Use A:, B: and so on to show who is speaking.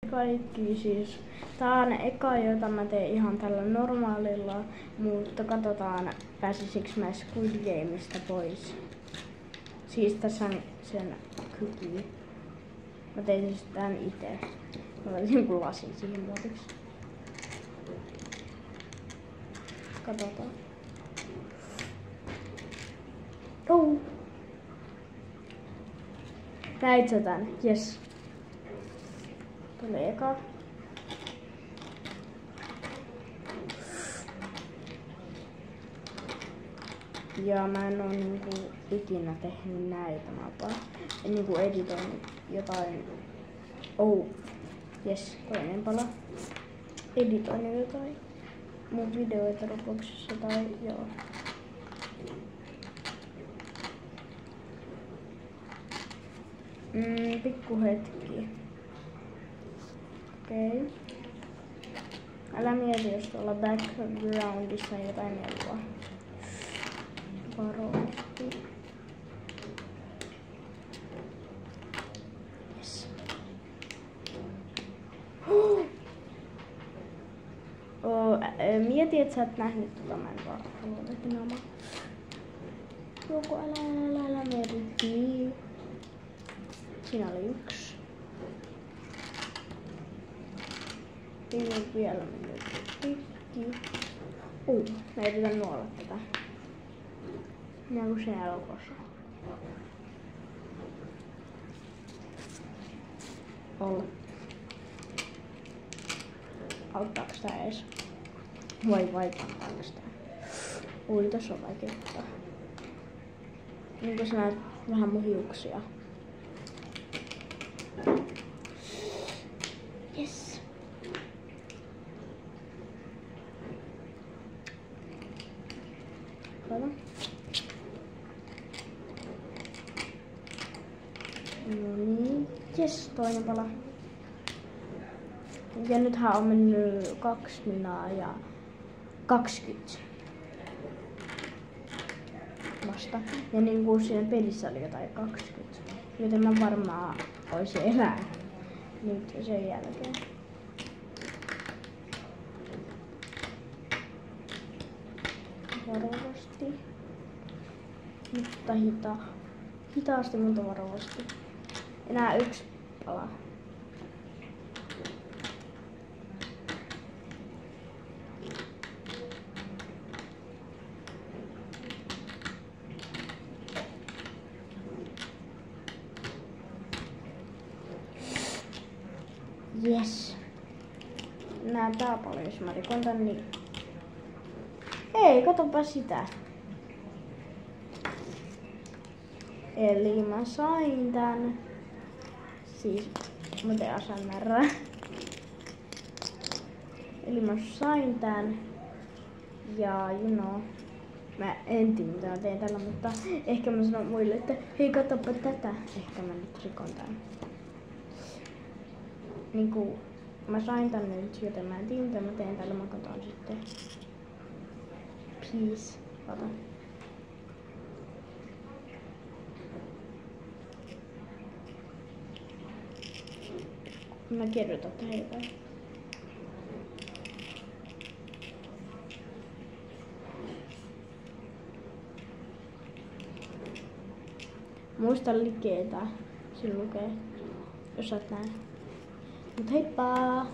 A: Kaikki siis. Tää on eka, jota mä teen ihan tällä normaalilla, mutta katsotaan pääsisikö mä Squid Gameista pois. Siis tässä on sen kyky. Mä tein siis tän ite. Mä laitin jonkun lasin siihen muotiksi. Katsotaan. Oh! Näit sä tän? Jes. Tuli eka. Ja mä en oo niinku ikinä tehnyt näitä mapaa. En niinku editoinut jotain. Oh. Jes, toinen pala. Editoinut jotain mun videoita Robloxissa tai joo. Pikku hetki. Okei. Älä mieti, jos tuolla backgroundissa on jotain melua. Varovasti. Yes. Mieti, et sä et nähnyt tota, mä en vaan halua nähdä naamaa. Joku älä merkki. Siinä oli yksi. Ei ole vielä mennyt pikki. Mä yritän nuolla tätä. Minä kun se elokossa. Olla. Auttaaks tää ees? Vai vaikuttaaks tää? Ui, tossa on vaikeutta. Niinkö sä näet vähän mun hiuksia? Yes. Kato. No niin. Jes, toinen pala. Ja nythän on mennyt 2 minaa ja 20. Vasta. Ja niin kuin siinä pelissä oli jotain 20. Joten mä varmaan oisin elänyt nyt sen jälkeen. Varovasti. Mutta hitaasti, mutta varovasti. Enää 1 pala. Yes. Näyttää paljon, jos mä rikon tän niin. Ei, katsopa sitä. Eli mä sain tän. Siis mä teen ASMR. Eli mä sain tän. Ja mä en tiedä mitä mä teen tällä, mutta ehkä mä sanon muille, että hei katsopa tätä. Ehkä mä nyt rikon tän. Niinku, mä sain tän nyt, joten mä en tiedä mitä mä teen tällä, mä katon sitten. Peace. Ota. Mä kirjoitan tähän jotain. Muista likeitä. Siinä lukee, jos sä et näe. Mut heippa!